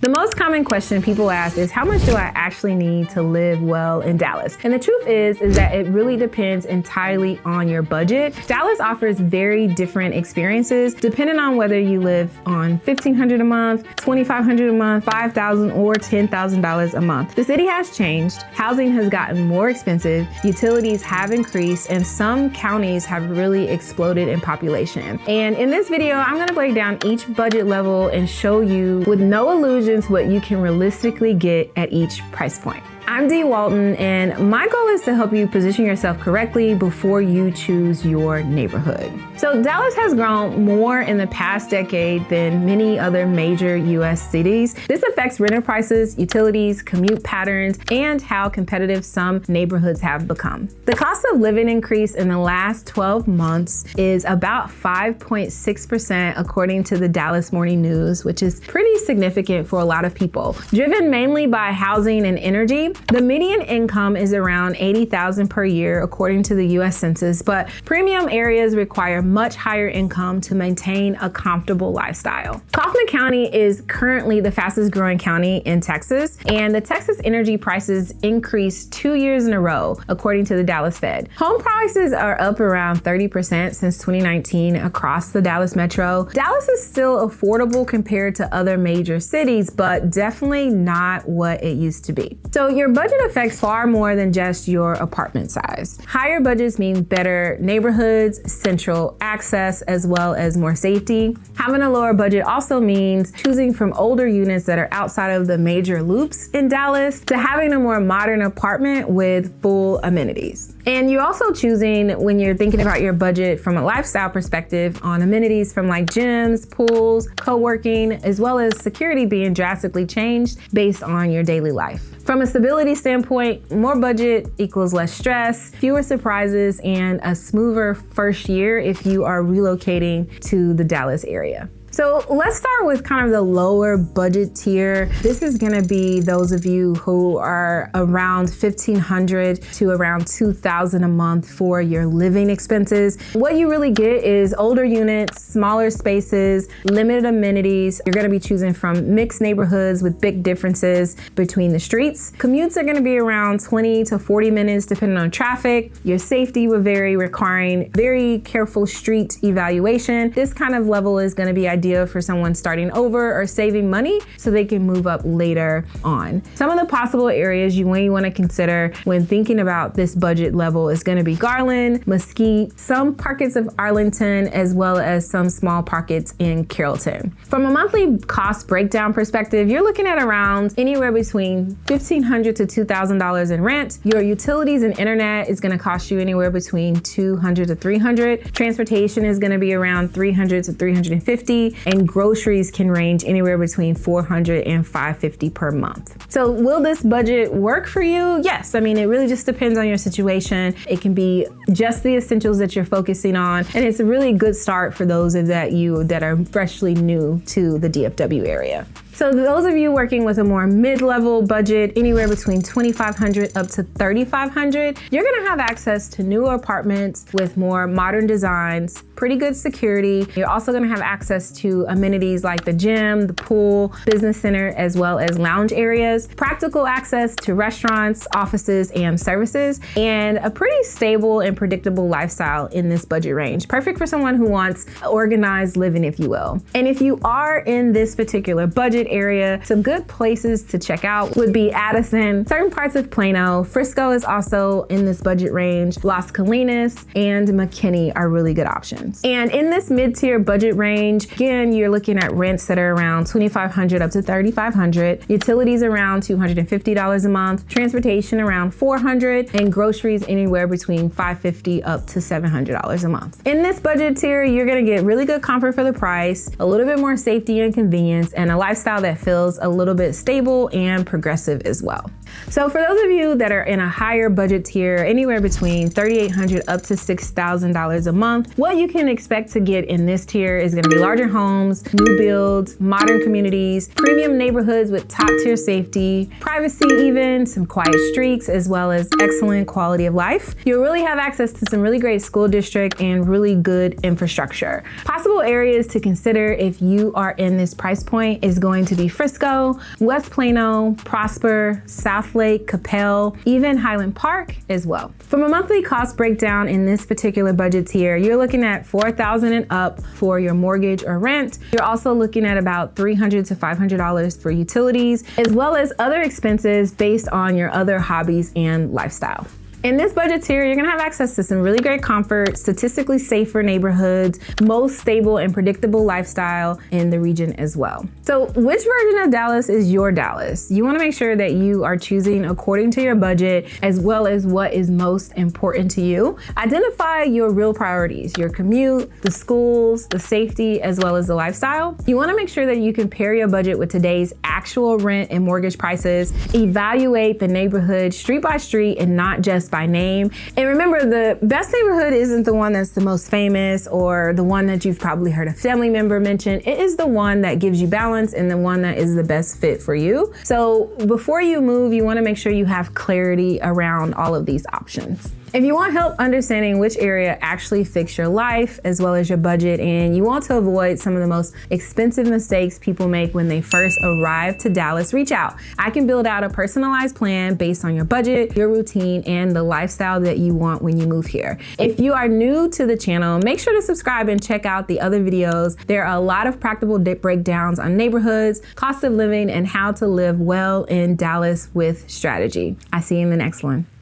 The most common question people ask is, how much do I actually need to live well in Dallas? And the truth is that it really depends entirely on your budget. Dallas offers very different experiences depending on whether you live on $1,500 a month, $2,500 a month, $5,000 or $10,000 a month. The city has changed. Housing has gotten more expensive. Utilities have increased, and some counties have really exploded in population. And in this video, I'm going to break down each budget level and show you with no illusions what you can realistically get at each price point. I'm Walton, and my goal is to help you position yourself correctly before you choose your neighborhood. So Dallas has grown more in the past decade than many other major US cities. This affects rental prices, utilities, commute patterns, and how competitive some neighborhoods have become. The cost of living increase in the last 12 months is about 5.6% according to the Dallas Morning News, which is pretty significant for a lot of people. Driven mainly by housing and energy, the median income is around $80,000 per year according to the US Census, but premium areas require much higher income to maintain a comfortable lifestyle. Kaufman County is currently the fastest growing county in Texas, and the Texas energy prices increased 2 years in a row according to the Dallas Fed. Home prices are up around 30% since 2019 across the Dallas metro. Dallas is still affordable compared to other major cities, but definitely not what it used to be. So your budget affects far more than just your apartment size. Higher budgets mean better neighborhoods, central access, as well as more safety. Having a lower budget also means choosing from older units that are outside of the major loops in Dallas to having a more modern apartment with full amenities. And you're also choosing, when you're thinking about your budget from a lifestyle perspective, on amenities from like gyms, pools, co-working, as well as security being drastically changed based on your daily life. From a stability standpoint, more budget equals less stress, fewer surprises, and a smoother first year if you are relocating to the Dallas area. So let's start with kind of the lower budget tier. This is gonna be those of you who are around $1,500 to around $2,000 a month for your living expenses. What you really get is older units, smaller spaces, limited amenities. You're gonna be choosing from mixed neighborhoods with big differences between the streets. Commutes are gonna be around 20 to 40 minutes depending on traffic. Your safety will vary, requiring very careful street evaluation. This kind of level is gonna be ideal for someone starting over or saving money so they can move up later on. Some of the possible areas you may want to consider when thinking about this budget level is going to be Garland, Mesquite, some pockets of Arlington, as well as some small pockets in Carrollton. From a monthly cost breakdown perspective, you're looking at around anywhere between $1,500 to $2,000 in rent. Your utilities and internet is going to cost you anywhere between $200 to $300. Transportation is going to be around $300 to $350. And groceries can range anywhere between $400 and $550 per month. So will this budget work for you? Yes. I mean, it really just depends on your situation. It can be just the essentials that you're focusing on. And it's a really good start for those that are freshly new to the DFW area. So those of you working with a more mid-level budget, anywhere between $2,500 up to $3,500, you're gonna have access to newer apartments with more modern designs, pretty good security. You're also gonna have access to amenities like the gym, the pool, business center, as well as lounge areas, practical access to restaurants, offices, and services, and a pretty stable and predictable lifestyle in this budget range. Perfect for someone who wants organized living, if you will. And if you are in this particular budget area, some good places to check out would be Addison, certain parts of Plano. Frisco is also in this budget range. Las Colinas and McKinney are really good options. And in this mid-tier budget range, again, you're looking at rents that are around $2,500 up to $3,500, utilities around $250 a month, transportation around $400, and groceries anywhere between $550 up to $700 a month. In this budget tier, you're gonna get really good comfort for the price, a little bit more safety and convenience, and a lifestyle that feels a little bit stable and progressive as well. So for those of you that are in a higher budget tier, anywhere between $3,800 up to $6,000 a month, what you can expect to get in this tier is gonna be larger homes, new builds, modern communities, premium neighborhoods with top tier safety, privacy even, some quiet streets, as well as excellent quality of life. You'll really have access to some really great school district and really good infrastructure. Possible areas to consider if you are in this price point is going to be Frisco, West Plano, Prosper, South Lake, Capel, even Highland Park as well. From a monthly cost breakdown in this particular budget tier, you're looking at $4,000 and up for your mortgage or rent. You're also looking at about $300 to $500 for utilities, as well as other expenses based on your other hobbies and lifestyle. In this budget tier, you're gonna have access to some really great comfort, statistically safer neighborhoods, most stable and predictable lifestyle in the region as well. So which version of Dallas is your Dallas? You wanna make sure that you are choosing according to your budget, as well as what is most important to you. Identify your real priorities, your commute, the schools, the safety, as well as the lifestyle. You wanna make sure that you compare your budget with today's actual rent and mortgage prices, evaluate the neighborhood street by street and not just by name. And remember, the best neighborhood isn't the one that's the most famous or the one that you've probably heard a family member mention. It is the one that gives you balance and the one that is the best fit for you. So before you move, you want to make sure you have clarity around all of these options. If you want help understanding which area actually fits your life as well as your budget, and you want to avoid some of the most expensive mistakes people make when they first arrive to Dallas, reach out. I can build out a personalized plan based on your budget, your routine, and the lifestyle that you want when you move here. If you are new to the channel, make sure to subscribe and check out the other videos. There are a lot of practical breakdowns on neighborhoods, cost of living, and how to live well in Dallas with strategy. I see you in the next one.